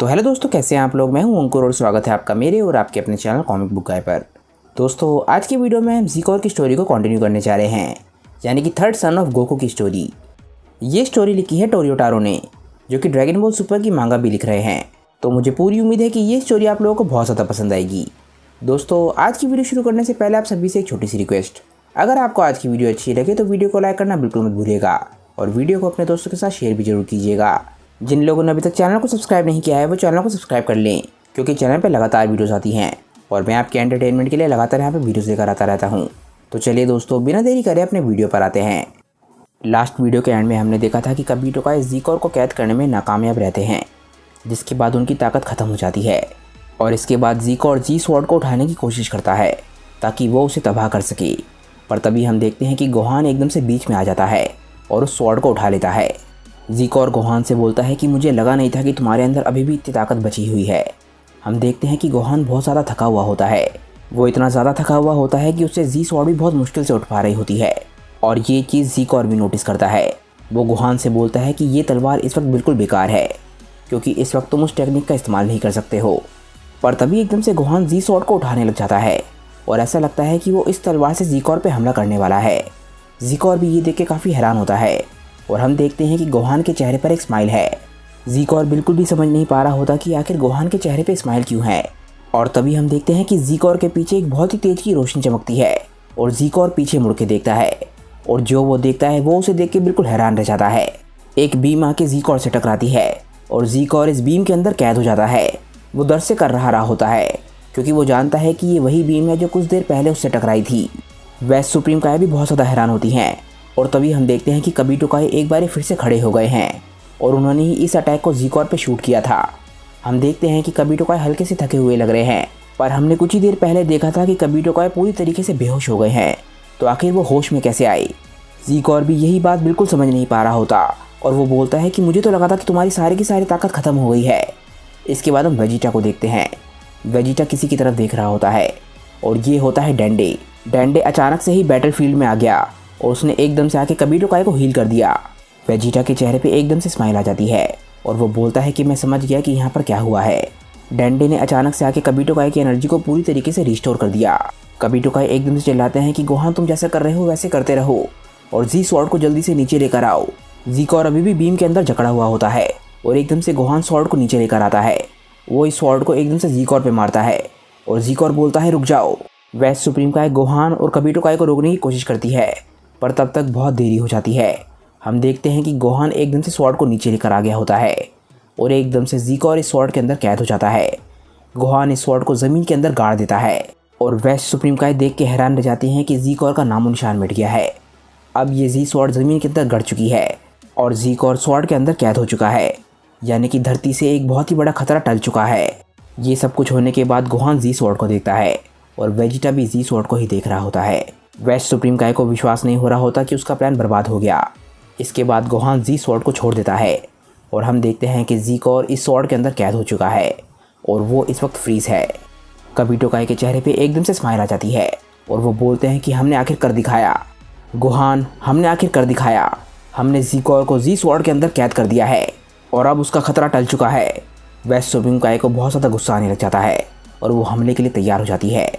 तो हेलो दोस्तों, कैसे हैं आप लोग। मैं हूं अंकुर और स्वागत है आपका मेरे और आपके अपने चैनल कॉमिक बुक गाय पर। दोस्तों आज की वीडियो में हम ज़ीकोर की स्टोरी को कंटिन्यू करने जा रहे हैं, यानी कि थर्ड सन ऑफ गोकू की स्टोरी। ये स्टोरी लिखी है टोरियो टारो ने, जो कि ड्रैगन बॉल सुपर की मांगा भी लिख रहे हैं। तो मुझे पूरी उम्मीद है कि ये स्टोरी आप लोगों को बहुत ज़्यादा पसंद आएगी। दोस्तों आज की वीडियो शुरू करने से पहले आप सभी से एक छोटी सी रिक्वेस्ट, अगर आपको आज की वीडियो अच्छी लगे तो वीडियो को लाइक करना बिल्कुल मत भूलिएगा और वीडियो को अपने दोस्तों के साथ शेयर भी जरूर कीजिएगा। जिन लोगों ने अभी तक चैनल को सब्सक्राइब नहीं किया है वो चैनल को सब्सक्राइब कर लें, क्योंकि चैनल पर लगातार वीडियोस आती हैं और मैं आपके एंटरटेनमेंट के लिए लगातार यहाँ पे वीडियोस लेकर आता रहता हूँ। तो चलिए दोस्तों बिना देरी करे अपने वीडियो पर आते हैं। लास्ट वीडियो के एंड में हमने देखा था कि कबीटो का ज़ीकोर को कैद करने में नाकामयाब रहते हैं, जिसके बाद उनकी ताकत ख़त्म हो जाती है और इसके बाद ज़ीकोर जी स्वॉर्ड को उठाने की कोशिश करता है ताकि वो उसे तबाह कर सके। पर तभी हम देखते हैं कि गोहान एकदम से बीच में आ जाता है और उस स्वॉर्ड को उठा लेता है। ज़ीकोर गोहान से बोलता है कि मुझे लगा नहीं था कि तुम्हारे अंदर अभी भी इतनी ताकत बची हुई है। हम देखते हैं कि गोहान बहुत ज़्यादा थका हुआ होता है। वो इतना ज़्यादा थका हुआ होता है कि उससे जी स्वॉर्ड भी बहुत मुश्किल से उठ पा रही होती है और ये चीज़ ज़ीकोर भी नोटिस करता है। वो गोहान से बोलता है कि ये तलवार इस वक्त बिल्कुल बेकार है, क्योंकि इस वक्त तुम उस टेक्निक का इस्तेमाल नहीं कर सकते हो। पर तभी एकदम से गोहान जी स्वॉर्ड को उठाने लग जाता है और ऐसा लगता है कि वो इस तलवार से ज़ीकोर पे हमला करने वाला है। ज़ीकोर भी ये देख के काफ़ी हैरान होता है और हम देखते हैं कि गोहान के चेहरे पर एक स्माइल है। ज़ीकोर बिल्कुल भी समझ नहीं पा रहा होता कि आखिर गोहान के चेहरे पे स्माइल क्यों है। और तभी हम देखते हैं कि ज़ीकोर के पीछे एक बहुत ही तेज की रोशनी चमकती है और ज़ीकोर पीछे मुड़ के देखता है और जो वो देखता है वो उसे देख के बिल्कुल हैरान रह जाता है। एक बीम आके ज़ीकोर से टकराती है और ज़ीकोर इस बीम के अंदर कैद हो जाता है। वो डर से कर रहा होता है, क्योंकि वो जानता है कि ये वही बीम है जो कुछ देर पहले उससे टकराई थी। वेस्ट सुप्रीम काय भी बहुत ज़्यादा हैरान होती हैं और तभी हम देखते हैं कि कबीटो काय एक बार फिर से खड़े हो गए हैं और उन्होंने ही इस अटैक को ज़ीकोर पे शूट किया था। हम देखते हैं कि कबीटो काय हल्के से थके हुए लग रहे हैं, पर हमने कुछ ही देर पहले देखा था कि कबीटो काय पूरी तरीके से बेहोश हो गए हैं, तो आखिर वो होश में कैसे आए। ज़ीकोर भी यही बात बिल्कुल समझ नहीं पा रहा होता और वो बोलता है कि मुझे तो लगा था कि तुम्हारी सारी की सारी ताकत ख़त्म हो गई है। इसके बाद हम वेजिटा को देखते हैं। वेजिटा किसी की तरफ देख रहा होता है और ये होता है डेंडे। डेंडे अचानक से ही बैटलफील्ड में आ गया और उसने एकदम से आके कबीटो काय को हील कर दिया। वेजिटा के चेहरे पे एकदम से स्माइल आ जाती है और वो बोलता है कि मैं समझ गया कि यहाँ पर क्या हुआ है। डेंडे ने अचानक से आके कबीटो काय की एनर्जी को पूरी तरीके से रिस्टोर कर दिया। कबीटो काय एकदम से चिल्लाते हैं कि गोहान तुम जैसा कर रहे हो वैसे करते रहो और जी स्वॉर्ड को जल्दी से नीचे लेकर आओ। ज़ीकोर अभी भी बीम के अंदर जकड़ा हुआ होता है और एकदम से गोहान स्वॉर्ड को नीचे लेकर आता है। वो इस स्वॉर्ड को एकदम से ज़ीकोर पे मारता है और ज़ीकोर बोलता है रुक जाओ। वेस्ट सुप्रीम काय गोहान और कबीटो काय को रोकने की कोशिश करती है, पर तब तक बहुत देरी हो जाती है। हम देखते हैं कि गोहान एकदम से स्वॉर्ड को नीचे लेकर आ गया होता है और एकदम से ज़ीकोर इस स्वॉर्ड के अंदर कैद हो जाता है। गोहान इस स्वॉर्ड को ज़मीन के अंदर गाड़ देता है और वेस्ट सुप्रीम काय देख के हैरान रह जाती हैं कि ज़ीकोर का नामो निशान मिट गया है। अब ये जी स्वॉर्ड ज़मीन के अंदर गड़ चुकी है और ज़ीकोर स्वॉर्ड के अंदर कैद हो चुका है, यानी कि धरती से एक बहुत ही बड़ा खतरा टल चुका है। ये सब कुछ होने के बाद गोहान जी स्वॉर्ड को देखता है और वेजिटा भी जी स्वॉर्ड को ही देख रहा होता है। वेस्ट सुप्रीम काय को विश्वास नहीं हो रहा होता कि उसका प्लान बर्बाद हो गया। इसके बाद गोहान जी स्वॉर्ड को छोड़ देता है और हम देखते हैं कि ज़ीकोर इस स्वॉर्ड के अंदर कैद हो चुका है और वो इस वक्त फ्रीज है। कबीटो काय के चेहरे पे एकदम से स्माइल आ जाती है और वो बोलते हैं कि हमने आखिर कर दिखाया गोहान, हमने आखिर कर दिखाया। हमने ज़ीकोर को जी स्वॉर्ड के अंदर कैद कर दिया है और अब उसका खतरा टल चुका है। वेस्ट सुप्रीम काय को बहुत ज़्यादा गुस्सा आने लग जाता है और वो हमले के लिए तैयार हो जाती है।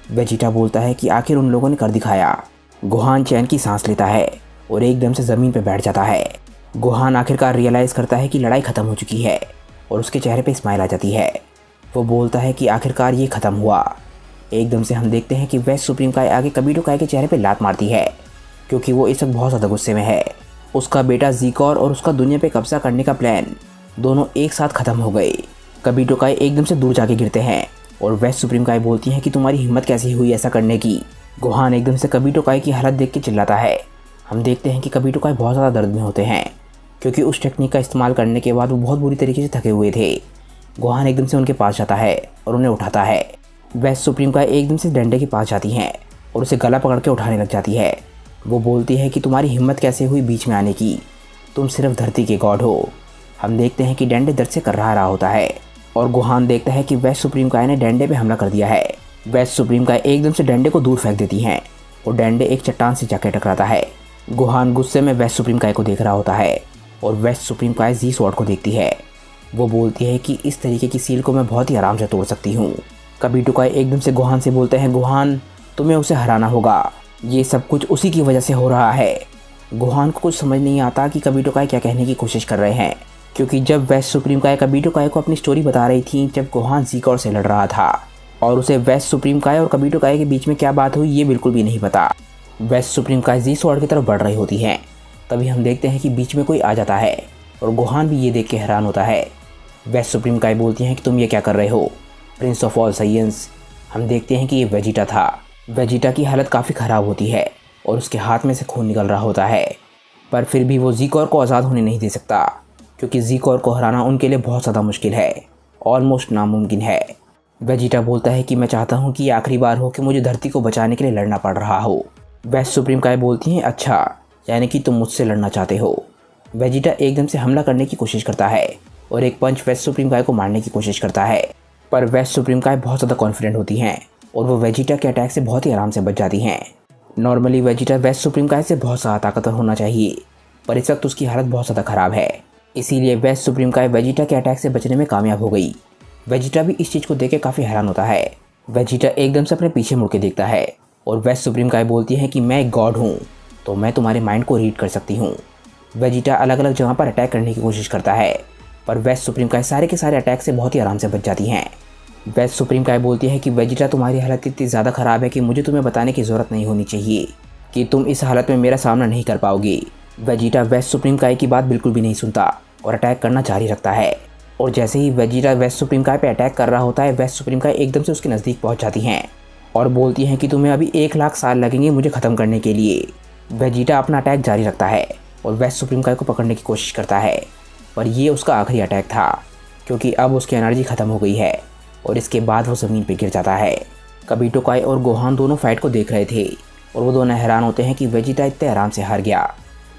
वेजिटा बोलता है कि आखिर उन लोगों ने कर दिखाया। गोहान चैन की सांस लेता है और एकदम से ज़मीन पर बैठ जाता है। गोहान आखिरकार रियलाइज़ करता है कि लड़ाई ख़त्म हो चुकी है और उसके चेहरे पे स्माइल आ जाती है। वो बोलता है कि आखिरकार ये ख़त्म हुआ। एकदम से हम देखते हैं कि वेस्ट सुप्रीम काय आगे कबीटो काय के चेहरे पे लात मारती है, क्योंकि वो इस वक्त बहुत ज़्यादा गुस्से में है। उसका बेटा ज़ीकोर और उसका दुनिया पे कब्जा करने का प्लान दोनों एक साथ ख़त्म हो गए। कबीटो काय एकदम से दूर जाके गिरते हैं और वेस्ट सुप्रीम काय बोलती हैं कि तुम्हारी हिम्मत कैसी हुई ऐसा करने की। गोहान एकदम से कबीटो काय की हालत देख के चिल्लाता है। हम देखते हैं कि कबीटो काय बहुत ज़्यादा दर्द में होते हैं, क्योंकि उस टेक्निक का इस्तेमाल करने के बाद वो बहुत बुरी तरीके से थके हुए थे। गोहान एकदम से उनके पास जाता है और उन्हें उठाता है। वेस्ट सुप्रीम काय एकदम से डंडे के पास जाती हैं और उसे गला पकड़ के उठाने लग जाती है। वो बोलती है कि तुम्हारी हिम्मत कैसे हुई बीच में आने की, तुम सिर्फ धरती के गॉड हो। हम देखते हैं कि डंडे दर्द से कर रहा होता है और गोहान देखता है कि वेस्ट सुप्रीम काय ने डंडे पे हमला कर दिया है। वेस्ट सुप्रीम काय एकदम से डंडे को दूर फेंक देती हैं और डंडे एक चट्टान से जाकर टकराता है। गोहान गुस्से में वेस्ट सुप्रीम काय को देख रहा होता है और वेस्ट सुप्रीम काय जी स्वॉर्ड को देखती है वो बोलती है कि इस तरीके की सील को मैं बहुत ही आराम से तोड़ सकती हूँ। कभी टोकाई एकदम से गोहान से बोलते हैं, गोहान तुम्हें उसे हराना होगा, ये सब कुछ उसी की वजह से हो रहा है। गोहान को कुछ समझ नहीं आता कि कभी टोकाई क्या कहने की कोशिश कर रहे हैं, क्योंकि जब वेस्ट सुप्रीम काय कभी टोकाई को अपनी स्टोरी बता रही थी जब गोहान ज़ीकोर से लड़ रहा था, और उसे वेस्ट सुप्रीम काय और कभी टोकाई के बीच में क्या बात हुई ये बिल्कुल भी नहीं पता। वेस्ट सुप्रीम काय जी स्वॉर्ड की तरफ बढ़ रही होती हैं, तभी हम देखते हैं कि बीच में कोई आ जाता है और गोहान भी ये देख के हैरान होता है। वेस्ट सुप्रीम काय बोलती हैं कि तुम ये क्या कर रहे हो, प्रिंस ऑफ ऑल साइंस। हम देखते हैं कि ये वेजिटा था। वेजिटा की हालत काफ़ी ख़राब होती है और उसके हाथ में से खून निकल रहा होता है, पर फिर भी वो ज़ीकोर को आज़ाद होने नहीं दे सकता, क्योंकि ज़ीकोर को हराना उनके लिए बहुत ज़्यादा मुश्किल है, ऑलमोस्ट नामुमकिन है। वेजिटा बोलता है कि मैं चाहता हूँ कि ये आखिरी बार हो कि मुझे धरती को बचाने के लिए लड़ना पड़ रहा हो। वेस्ट सुप्रीम काय बोलती हैं, अच्छा यानी कि तुम मुझसे लड़ना चाहते हो। वेजिटा एकदम से हमला करने की कोशिश करता है और एक पंच वेस्ट सुप्रीम काय को मारने की कोशिश करता है, पर वेस्ट सुप्रीम काय बहुत ज़्यादा कॉन्फिडेंट होती हैं और वो वेजिटा के अटैक से बहुत ही आराम से बच जाती हैं। नॉर्मली वेजिटा वेस्ट सुप्रीम काय से बहुत ज़्यादा ताकतवर होना चाहिए, पर इस वक्त उसकी हालत बहुत ज़्यादा ख़राब है, इसीलिए वेस्ट सुप्रीम काय वेजिटा के अटैक से बचने में कामयाब हो गई। वेजिटा भी इस चीज़ को देख के काफ़ी हैरान होता है। वेजिटा एकदम से अपने पीछे मुड़ के देखता है और वेस्ट सुप्रीम काय बोलती है कि मैं एक गॉड हूँ, तो मैं तुम्हारे माइंड को रीड कर सकती हूँ। वेजिटा अलग अलग जगह पर अटैक करने की कोशिश करता है, पर वेस्ट सुप्रीम काय सारे के सारे अटैक से बहुत ही आराम से बच जाती हैं। वेस्ट सुप्रीम काय बोलती है कि वेजिटा तुम्हारी हालत इतनी ज़्यादा ख़राब है कि मुझे तुम्हें बताने की ज़रूरत नहीं होनी चाहिए कि तुम इस हालत में मेरा सामना नहीं कर पाओगी। वेजिटा वेस्ट सुप्रीम काय की बात बिल्कुल भी नहीं सुनता और अटैक करना जारी रखता है, और जैसे ही वेजिटा वेस्ट सुप्रीम काय पे अटैक कर रहा होता है, वेस्ट सुप्रीम काय एकदम से उसके नज़दीक पहुंच जाती हैं और बोलती हैं कि तुम्हें अभी 1,00,000 साल लगेंगे मुझे ख़त्म करने के लिए। वेजिटा अपना अटैक जारी रखता है और वेस्ट सुप्रीम काय को पकड़ने की कोशिश करता है, पर ये उसका आखिरी अटैक था, क्योंकि अब उसकी एनर्जी ख़त्म हो गई है और इसके बाद वो ज़मीन पर गिर जाता है। कभी टोकाई और गोहान दोनों फाइट को देख रहे थे और वो दोनों हैरान होते हैं कि वेजिटा इतने आराम से हार गया।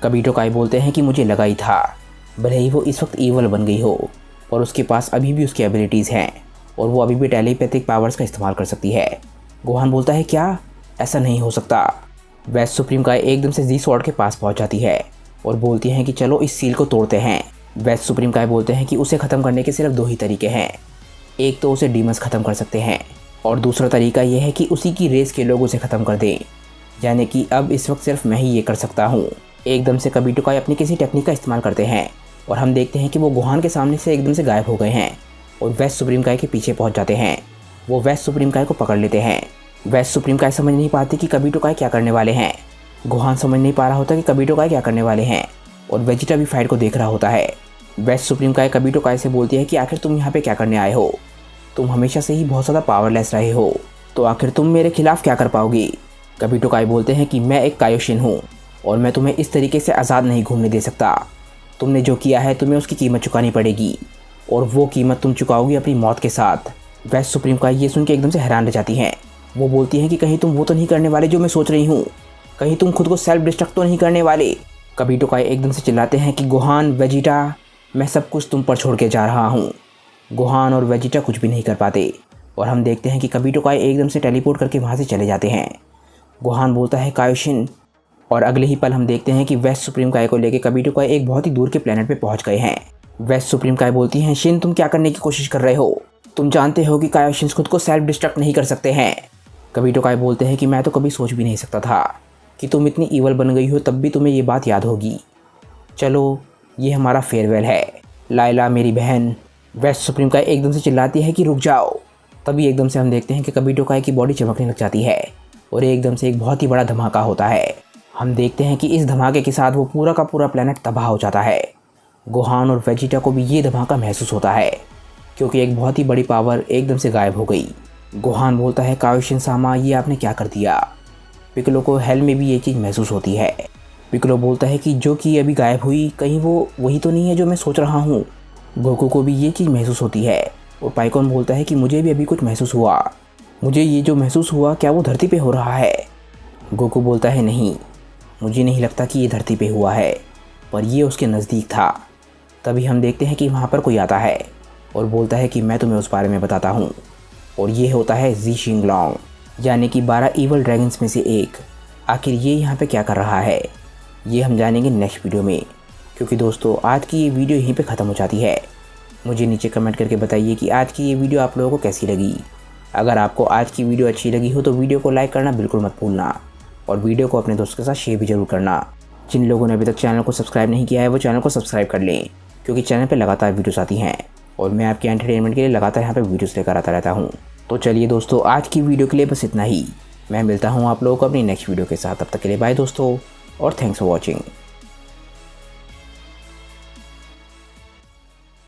कभी टोकाई बोलते हैं कि मुझे लगा ही था, भले ही वो इस वक्त ईवल बन गई हो और उसके पास अभी भी उसकी एबिलिटीज़ हैं और वो अभी भी टेलीपैथिक पावर्स का इस्तेमाल कर सकती है। गोहान बोलता है, क्या ऐसा नहीं हो सकता। वेस्ट सुप्रीम काय एकदम से जी स्वॉर्ड के पास पहुंच जाती है और बोलती हैं कि चलो इस सील को तोड़ते हैं। वेस्ट सुप्रीम काय बोलते हैं कि उसे ख़त्म करने के सिर्फ 2 ही तरीके हैं, एक तो उसे डीमंस ख़त्म कर सकते हैं और दूसरा तरीका यह है कि उसी की रेस के लोग उसे ख़त्म कर दें, यानी कि अब इस वक्त सिर्फ मैं ही ये कर सकता हूँ। एकदम से कभी टोकाई अपनी किसी टेक्निक का इस्तेमाल करते हैं और हम देखते हैं कि वो गोहान के सामने से एकदम से गायब हो गए हैं और वेस्ट सुप्रीम काय के पीछे पहुंच जाते हैं। वो वेस्ट सुप्रीम काय को पकड़ लेते हैं। वेस्ट सुप्रीम काय समझ नहीं पाती कि कभी टोकाई क्या करने वाले हैं। गोहान समझ नहीं पा रहा होता कि कभी टोकाई क्या करने वाले हैं और वेजिटा भी फाइट को देख रहा होता है। वेस्ट सुप्रीम काय कभी टोकाई से बोलती है कि आखिर तुम यहाँ पे क्या करने आए हो, तुम हमेशा से ही बहुत ज़्यादा पावरलेस रहे हो, तो आखिर तुम मेरे खिलाफ़ क्या कर पाओगी। कभी टोकाई बोलते हैं कि मैं एक कायोशिन हूँ और मैं तुम्हें इस तरीके से आज़ाद नहीं घूमने दे सकता। तुमने जो किया है तुम्हें उसकी कीमत चुकानी पड़ेगी और वो कीमत तुम चुकाओगी अपनी मौत के साथ। वेस्ट सुप्रीम काय ये सुन के एकदम से हैरान रह जाती हैं। वो बोलती हैं कि कहीं तुम वो तो नहीं करने वाले जो मैं सोच रही हूँ, कहीं तुम खुद को सेल्फ डिस्ट्रक्ट तो नहीं करने वाले। कभी टोकाई एकदम से चिल्लाते हैं कि गोहान, वेजिटा, मैं सब कुछ तुम पर छोड़ के जा रहा हूँ। गोहान और वेजिटा कुछ भी नहीं कर पाते और हम देखते हैं कि कभी टोकाई एकदम से टेलीपोर्ट करके वहाँ से चले जाते हैं। गोहान बोलता है, कायोशिन, और अगले ही पल हम देखते हैं कि वेस्ट सुप्रीम काय को लेकर कभी टोकाई एक बहुत ही दूर के प्लेनेट पे पहुंच गए हैं। वेस्ट सुप्रीम काय बोलती हैं, शिन तुम क्या करने की कोशिश कर रहे हो, तुम जानते हो कि कायोशिन्स खुद को सेल्फ डिस्ट्रक्ट नहीं कर सकते हैं। कभी टोकाई बोलते हैं कि मैं तो कभी सोच भी नहीं सकता था कि तुम इतनी ईवल बन गई हो, तब भी तुम्हें ये बात याद होगी। चलो ये हमारा फेयरवेल है, लाइला मेरी बहन। वेस्ट सुप्रीम काय एकदम से चिल्लाती है कि रुक जाओ। तभी एकदम से हम देखते हैं कि कभी टोकाई की बॉडी चमकने लग जाती है और एकदम से एक बहुत ही बड़ा धमाका होता है। हम देखते हैं कि इस धमाके के साथ वो पूरा का पूरा प्लेनेट तबाह हो जाता है। गोहान और वेजिटा को भी ये धमाका महसूस होता है क्योंकि एक बहुत ही बड़ी पावर एकदम से गायब हो गई। गोहान बोलता है, कायोशिन सामा, ये आपने क्या कर दिया। पिकलो को हेल में भी ये चीज़ महसूस होती है। पिकलो बोलता है कि जो कि अभी गायब हुई, कहीं वो वही तो नहीं है जो मैं सोच रहा हूँ। गोकू को भी ये चीज़ महसूस होती है और पाइकॉन बोलता है कि मुझे भी अभी कुछ महसूस हुआ, मुझे ये जो महसूस हुआ क्या वो धरती पे हो रहा है। गोकू बोलता है, नहीं, मुझे नहीं लगता कि ये धरती पे हुआ है, पर ये उसके नज़दीक था। तभी हम देखते हैं कि वहाँ पर कोई आता है और बोलता है कि मैं तुम्हें उस बारे में बताता हूँ, और ये होता है जी शिंगलोंग, यानी कि 12 ईवल ड्रैगन्स में से एक। आखिर ये यहाँ पे क्या कर रहा है ये हम जानेंगे नेक्स्ट वीडियो में, क्योंकि दोस्तों आज की ये वीडियो यहीं पे ख़त्म हो जाती है। मुझे नीचे कमेंट करके बताइए कि आज की ये वीडियो आप लोगों को कैसी लगी। अगर आपको आज की वीडियो अच्छी लगी हो तो वीडियो को लाइक करना बिल्कुल मत भूलना और वीडियो को अपने दोस्तों के साथ शेयर भी जरूर करना। जिन लोगों ने अभी तक चैनल को सब्सक्राइब नहीं किया है वो चैनल को सब्सक्राइब कर लें, क्योंकि चैनल पर लगातार वीडियोस आती हैं और मैं आपके एंटरटेनमेंट के लिए लगातार यहाँ पे वीडियोस लेकर आता रहता हूँ। तो चलिए दोस्तों, आज की वीडियो के लिए बस इतना ही। मैं मिलता हूँ आप लोगों को अपनी नेक्स्ट वीडियो के साथ। तब तक के लिए बाय दोस्तों और थैंक्स फॉर वॉचिंग।